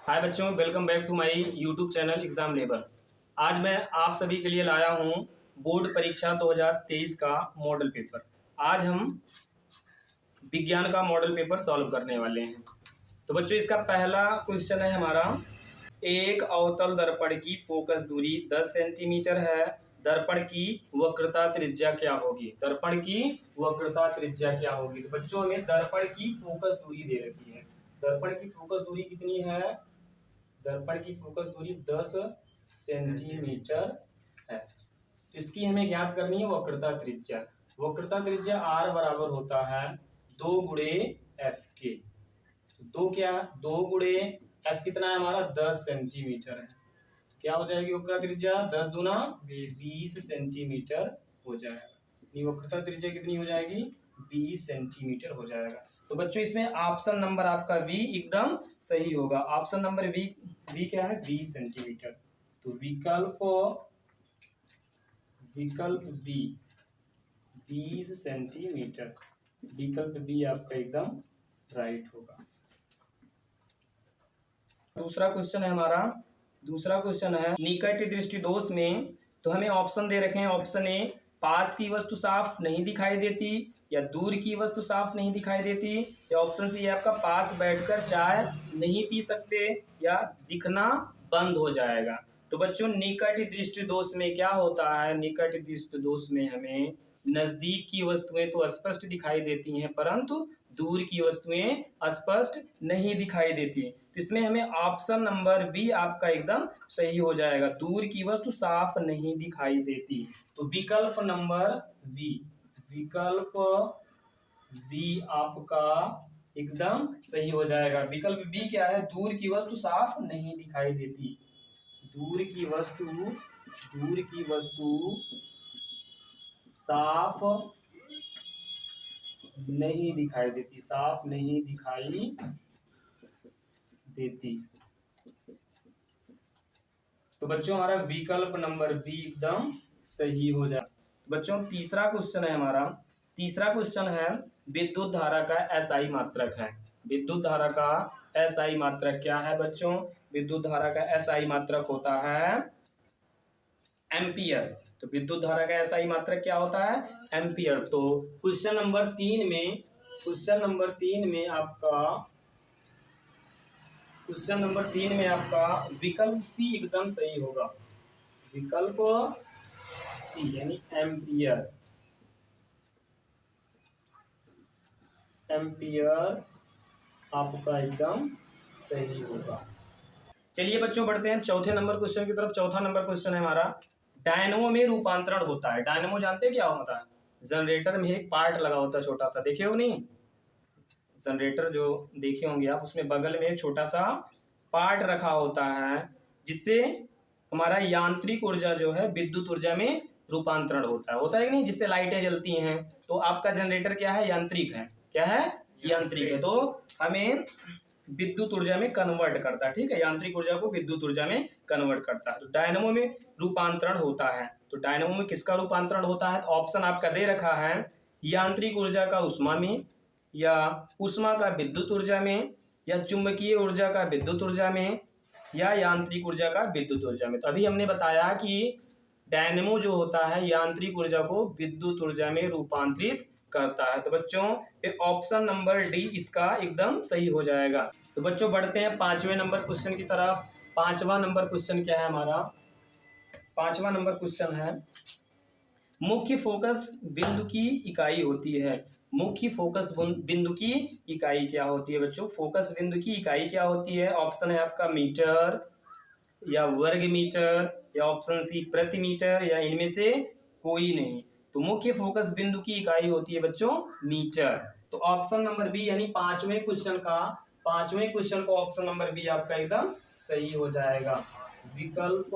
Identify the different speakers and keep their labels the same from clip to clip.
Speaker 1: हाय बच्चों, welcome back to my YouTube channel exam labour. आज मैं आप सभी के लिए लाया हूं बोर्ड परीक्षा 2023 का मॉडल पेपर। आज हम विज्ञान का मॉडल पेपर सॉल्व करने वाले हैं। तो बच्चों, इसका पहला क्वेश्चन है हमारा, एक अवतल दर्पण की फोकस दूरी 10 सेंटीमीटर है। दर्पण की वक्रता त्रिज्या क्या होगी? दर्पण की वक्रता त्रिज्या क्या होगी? तो बच्चों, हमें दर्पण की फोकस दूरी दे रखी है। दर्पण की फोकस दूरी कितनी है? दर्पण की फोकस दूरी 10 सेंटीमीटर है। इसकी हमें ज्ञात करनी है वक्रता त्रिज्या। वक्रता त्रिज्या r बराबर होता है 2 गुणे एफ के। दो क्या? 2 गुणे एफ कितना है हमारा? 10 सेंटीमीटर है। क्या हो जाएगी वक्रता त्रिज्या? 10 दूना 20 सेंटीमीटर हो जाएगा। वक्रता त्रिज्या कितनी हो जाएगी? 20 सेंटीमीटर हो जाएगा। तो बच्चों, इसमें ऑप्शन नंबर आपका वी एकदम सही होगा। ऑप्शन नंबर वी क्या है? 20 सेंटीमीटर। तो विकल्प बी 20 सेंटीमीटर, विकल्प बी आपका एकदम राइट होगा। दूसरा क्वेश्चन है हमारा, दूसरा क्वेश्चन है निकट दृष्टि दोष में। तो हमें ऑप्शन दे रखे हैं। ऑप्शन ए, पास की वस्तु साफ नहीं दिखाई देती, या दूर की वस्तु साफ नहीं दिखाई देती, या ऑप्शन सी आपका पास बैठकर चाय नहीं पी सकते, या दिखना बंद हो जाएगा। तो बच्चों, निकट दृष्टि दोष में क्या होता है? निकट दृष्टि दोष में हमें नजदीक की वस्तुएं तो स्पष्ट दिखाई देती हैं, परंतु दूर की वस्तुएं स्पष्ट नहीं दिखाई देती। तो इसमें हमें ऑप्शन नंबर बी आपका एकदम सही हो जाएगा। दूर की वस्तु साफ नहीं दिखाई देती। तो विकल्प नंबर बी, विकल्प बी आपका एकदम सही हो जाएगा। विकल्प बी क्या है? दूर की वस्तु साफ नहीं दिखाई देती। दूर की वस्तु साफ नहीं दिखाई देती, साफ नहीं दिखाई देती। तो बच्चों, हमारा विकल्प नंबर बी एकदम सही हो जाए। बच्चों, तीसरा क्वेश्चन है हमारा, तीसरा क्वेश्चन है विद्युत धारा का एसआई मात्रक है। विद्युत धारा का एसआई मात्रक क्या है बच्चों? विद्युत धारा का एसआई मात्रक होता है एम्पियर। तो विद्युत धारा का एसआई मात्रक क्या होता है? एम्पियर। तो क्वेश्चन नंबर 3 में, क्वेश्चन नंबर 3 में आपका विकल्प सी एकदम सही होगा। विकल्प सी यानी एम्पियर, एम्पियर आपका एकदम सही होगा। चलिए बच्चों, बढ़ते हैं चौथे नंबर क्वेश्चन की तरफ। चौथा नंबर क्वेश्चन है हमारा, डायनमो में रूपांतरण होता है। डायनमो जानते हैं क्या होता है? जनरेटर में एक पार्ट लगा होता है छोटा सा, देखे हो नहीं? जनरेटर जो देखे होंगे आप, उसमें बगल में एक छोटा सा पार्ट रखा होता है, जिससे हमारा यांत्रिक ऊर्जा जो है विद्युत ऊर्जा में रूपांतरण होता है कि नहीं? जिससे लाइटें जलती हैं। तो आपका जनरेटर क्या है? यांत्रिक है। क्या है? यांत्रिक है। तो हमें विद्युत ऊर्जा में कन्वर्ट करता है। ठीक है, यांत्रिक ऊर्जा को विद्युत ऊर्जा में कन्वर्ट करता है। तो डायनमो में रूपांतरण होता है। तो डायनमो में किसका रूपांतरण होता है? तो ऑप्शन आपका दे रखा है, यांत्रिक ऊर्जा का उष्मा में, या उष्मा का विद्युत ऊर्जा में, या चुंबकीय ऊर्जा का विद्युत ऊर्जा में, या यांत्रिक ऊर्जा का विद्युत ऊर्जा में। तो अभी हमने बताया कि डायनेमो जो होता है यांत्रिक ऊर्जा को विद्युत ऊर्जा में रूपांतरित करता है। तो बच्चों, ऑप्शन नंबर डी इसका एकदम सही हो जाएगा। तो बच्चों, बढ़ते हैं 5वें नंबर क्वेश्चन की तरफ। 5वां नंबर क्वेश्चन क्या है हमारा? 5वां नंबर क्वेश्चन है, मुख्य फोकस बिंदु की इकाई होती है। मुख्य फोकस बिंदु की इकाई क्या होती है बच्चों? फोकस बिंदु की इकाई क्या होती है? ऑप्शन है आपका मीटर, या वर्ग मीटर, या ऑप्शन सी प्रति मीटर, या इनमें से कोई नहीं। तो मुख्य फोकस बिंदु की इकाई होती है बच्चों मीटर। तो ऑप्शन नंबर बी यानी 5वें क्वेश्चन को ऑप्शन नंबर बी आपका एकदम सही हो जाएगा। विकल्प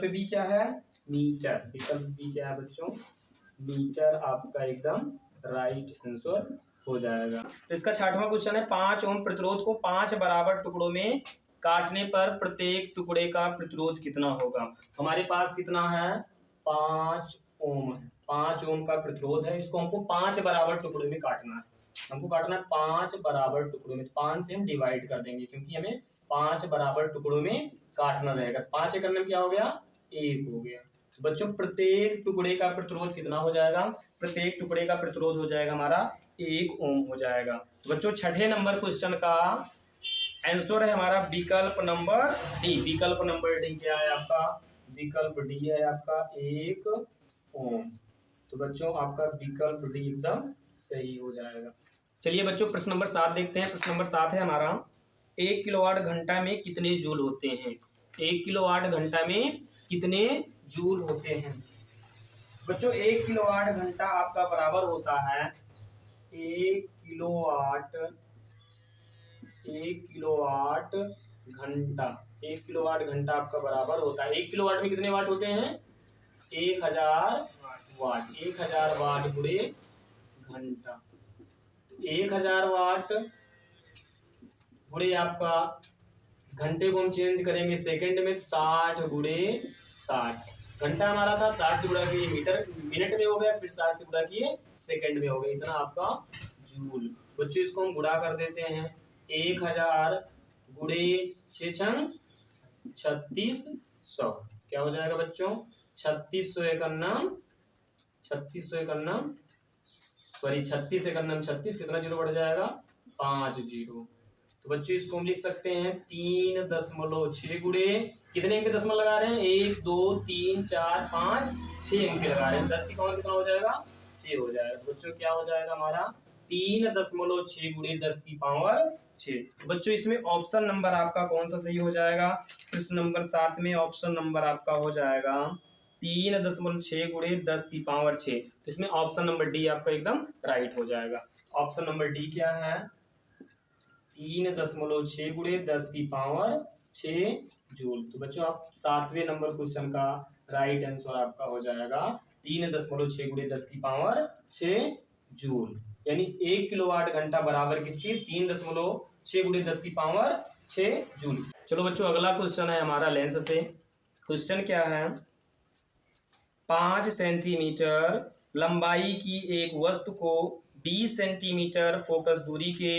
Speaker 1: बी क्या है? मीटर। विकल्प बी क्या है बच्चों? मीटर आपका एकदम राइट आंसर हो जाएगा। तो इसका 6वां क्वेश्चन है, 5 ओम प्रतिरोध को 5 बराबर टुकड़ों में काटने पर प्रत्येक टुकड़े का प्रतिरोध कितना होगा? हमारे पास कितना है? 5 ओम। 5 ओम का प्रतिरोध है। इसको हमको 5 बराबर टुकड़े में काटना है। हमको काटना है 5 बराबर टुकड़ों में। 5 से हम डिवाइड कर देंगे क्योंकि हमें 5 बराबर टुकड़ों में काटना रहेगा। तो 5 एकड़ में क्या हो गया, 1 हो गया। तो बच्चों प्रत्येक टुकड़े का प्रतिरोध कितना हो जाएगा, प्रत्येक टुकड़े का प्रतिरोध हो जाएगा हमारा 1 ओम हो जाएगा। तो बच्चों छठे नंबर क्वेश्चन का आंसर है हमारा विकल्प नंबर डी। विकल्प नंबर डी क्या है आपका, विकल्प डी है आपका 1 ओम। तो बच्चों आपका विकल्प डी एकदम सही हो जाएगा। चलिए बच्चों प्रश्न नंबर 7 देखते हैं। प्रश्न नंबर 7 है हमारा 1 किलोवाट घंटा में कितने जूल होते हैं। 1 किलोवाट घंटा में कितने जूल होते हैं। बच्चों 1 किलोवाट घंटा आपका बराबर होता है 1 किलोवाट, 1 किलोवाट घंटा, 1 किलोवाट घंटा आपका बराबर होता है 1 किलोवाट में कितने वाट होते हैं, 1000 वाट। 1000 वाट गुणे घंटा। 1000 वाट गुणे आपका घंटे को हम चेंज करेंगे सेकंड में, 60 गुणे 60। घंटा हमारा था 60 से गुणा किए मीटर मिनट में हो गया, फिर 60 से गुणा किए सेकंड में हो गया, इतना आपका जूल। बच्चों इसको हम गुणा कर देते हैं। 1000 गुणे 6 3600 क्या हो जाएगा बच्चों, 3600 एकन्नम, 3600 एकन्नम सॉरी 36 एकन्नम 36, कितना जीरो बढ़ जाएगा 5 जीरो। तो बच्चों इसको हम लिख सकते हैं 3.6 गुणे कितने अंक पे दशमलव लगा रहे हैं, 1 2 3 4 5 6 अंक लगा रहे हैं, 10 की पावर कितना हो जाएगा 6 हो जाएगा। तो बच्चों क्या हो जाएगा हमारा 3.6 गुणे 10 की पावर 6। तो बच्चों इसमें ऑप्शन नंबर आपका कौन सा सही हो जाएगा, प्रश्न नंबर 7 में ऑप्शन नंबर आपका हो जाएगा 3.6 गुणे 10 की पावर 6। तो इसमें ऑप्शन नंबर डी आपका एकदम राइट हो जाएगा। ऑप्शन नंबर डी क्या है, 3.6 गुणे 10 की पावर 6 जूल। तो बच्चों आप 7वें नंबर क्वेश्चन का राइट आंसर आपका हो जाएगा 3.6 गुणे 10 की पावर 6 जूल, यानी 1 किलोवाट घंटा बराबर किसकी 3.6 गुणे 10 की पावर 6 जूल। चलो बच्चों अगला क्वेश्चन है हमारा लेंस से। क्वेश्चन क्या है, 5 सेंटीमीटर लंबाई की एक वस्तु को 20 सेंटीमीटर फोकस दूरी के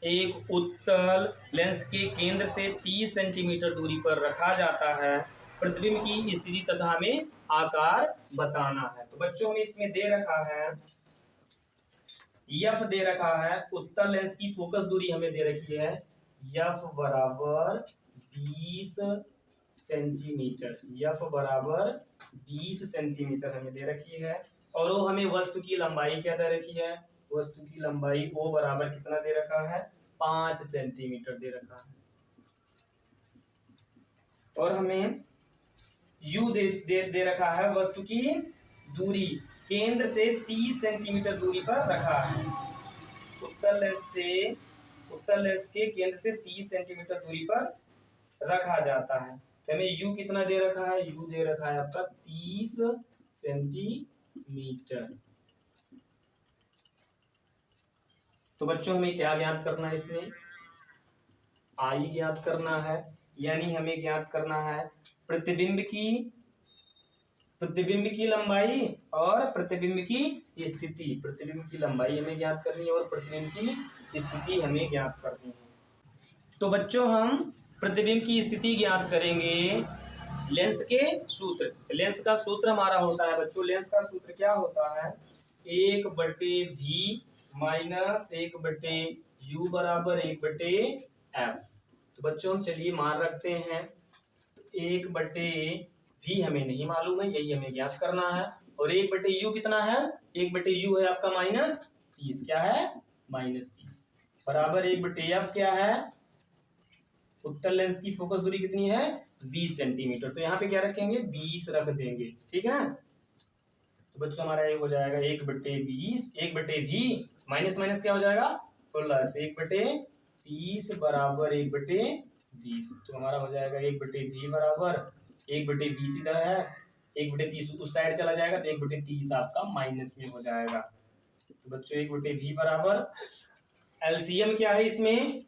Speaker 1: एक उत्तल लेंस के केंद्र से 30 सेंटीमीटर दूरी पर रखा जाता है। प्रतिबिंब की स्थिति तथा हमें आकार बताना है। तो बच्चों में इसमें दे रखा है यफ दे रखा है, उत्तल लेंस की फोकस दूरी हमें दे रखी है यफ बराबर 20 सेंटीमीटर, यफ बराबर 20 सेंटीमीटर हमें दे रखी है, और वो हमें वस्तु की लंबाई क्या दे रखी है, वस्तु की लंबाई ओ बराबर कितना दे रखा है 5 सेंटीमीटर दे रखा है, और हमें यू दे रखा है वस्तु की दूरी केंद्र से 30 सेंटीमीटर दूरी पर रखा है। उत्तल लेंस के केंद्र से 30 सेंटीमीटर दूरी पर रखा जाता है। तो हमें यू कितना दे रखा है, यू दे रखा है आपका 30 सेंटीमीटर। तो बच्चों हमें क्या ज्ञात करना है, इसमें आई ज्ञात करना है, यानी हमें ज्ञात करना है प्रतिबिंब की लंबाई और प्रतिबिंब की स्थिति। प्रतिबिंब की लंबाई हमें ज्ञात करनी है और प्रतिबिंब की स्थिति हमें ज्ञात करनी है। तो बच्चों हम प्रतिबिंब की स्थिति ज्ञात करेंगे लेंस के सूत्र से। लेंस का सूत्र हमारा होता है बच्चों, लेंस का सूत्र क्या होता है 1/v माइनस 1/u बराबर 1/f। तो बच्चों हम चलिए मान रखते हैं, तो 1/v हमें नहीं मालूम है, यही हमें ज्ञात करना है, और 1/u कितना है, 1/u है आपका -30, क्या है -30 बराबर 1/f क्या है, उत्तल लेंस की फोकस दूरी कितनी है 20 सेंटीमीटर। तो यहाँ पे क्या रखेंगे 20 रख देंगे, ठीक है। तो बच्चों हमारा ये हो जाएगा 1/20, 1/v माइनस माइनस क्या हो जाएगा प्लस 1/30 बराबर 1/20। तो हमारा हो जाएगा 1/v बराबर 1/20 इधर है, 1/30 उस साइड चला जाएगा, तो 1/30 आपका माइनस में हो जाएगा। तो बच्चों 1/v बराबर एलसीएम क्या है इसमें,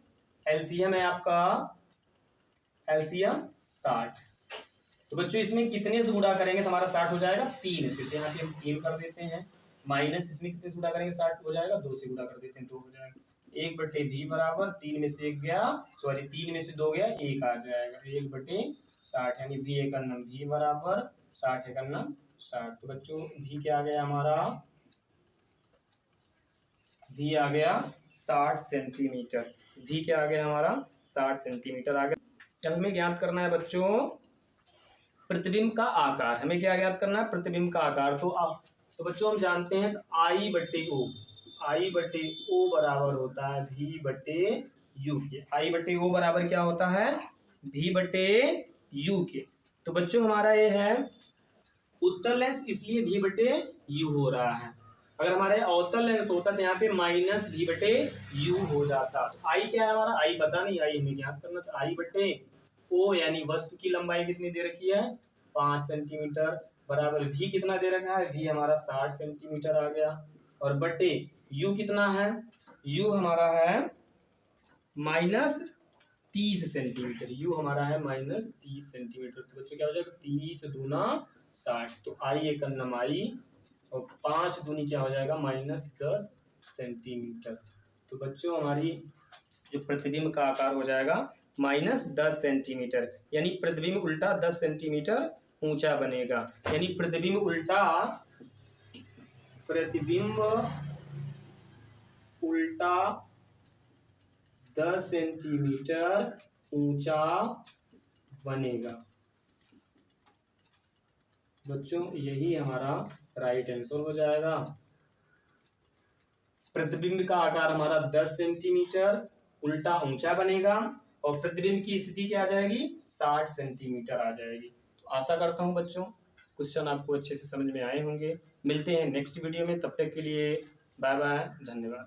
Speaker 1: एलसीएम है आपका एलसीएम 60। तो बच्चों इसमें कितने से गुणा करेंगे तो हमारा 60 हो जाएगा 3 से, तो यहाँ पे हम 3 कर देते हैं, माइनस इसमें कितने से गुणा करेंगे, 60 हो जाएगा, 2 से गुणा कर देते हैं, 2 हो जाएगा। 1/v बराबर 3 में से 1 गया, सॉरी 3 में से 2 गया, 1 आ जाएगा, 1/60 यानी v एक अन्नम v बराबर 60 एक अन्नम 60। तो बच्चों v क्या आ गया हमारा, v आ गया 60 सेंटीमीटर। v क्या आ गया हमारा 60 सेंटीमीटर आ गया। अब हमें ज्ञात करना है बच्चों प्रतिबिंब का आकार। हमें क्या ज्ञात करना है, प्रतिबिंब का आकार। तो बच्चों हम जानते हैं I/O, I/O बराबर होता है V/U के। I/O बराबर क्या होता है, V/U के। तो बच्चों हमारा ये है उत्तल लेंस, इसलिए V/U हो रहा है। अगर हमारे अवतल लेंस होता तो यहाँ पे -V/U हो जाता। तो आई क्या है हमारा, आई पता नहीं, आई हमें ज्ञात करना था। I/O यानी वस्तु की लंबाई कितनी दे रखी है, 5 सेंटीमीटर, बराबर v कितना दे रखा है, v हमारा 60 सेंटीमीटर आ गया, और बटे u कितना है, u हमारा है -30 सेंटीमीटर, u हमारा है -30 सेंटीमीटर। तो बच्चों क्या हो जाएगा, 30 दूना 60, तो आई एक अन्नम आई, और 5 दूनी क्या हो जाएगा, -10 सेंटीमीटर। तो बच्चों हमारी जो प्रतिबिंब का आकार हो जाएगा -10 सेंटीमीटर, यानी प्रतिबिंब उल्टा 10 सेंटीमीटर ऊंचा बनेगा, यानी प्रतिबिंब उल्टा 10 सेंटीमीटर ऊंचा बनेगा। बच्चों यही हमारा राइट आंसर हो जाएगा। प्रतिबिंब का आकार हमारा 10 सेंटीमीटर उल्टा ऊंचा बनेगा, और प्रतिबिंब की स्थिति क्या आ जाएगी, 60 सेंटीमीटर आ जाएगी। तो आशा करता हूं बच्चों क्वेश्चन आपको अच्छे से समझ में आए होंगे। मिलते हैं नेक्स्ट वीडियो में, तब तक के लिए बाय बाय, धन्यवाद।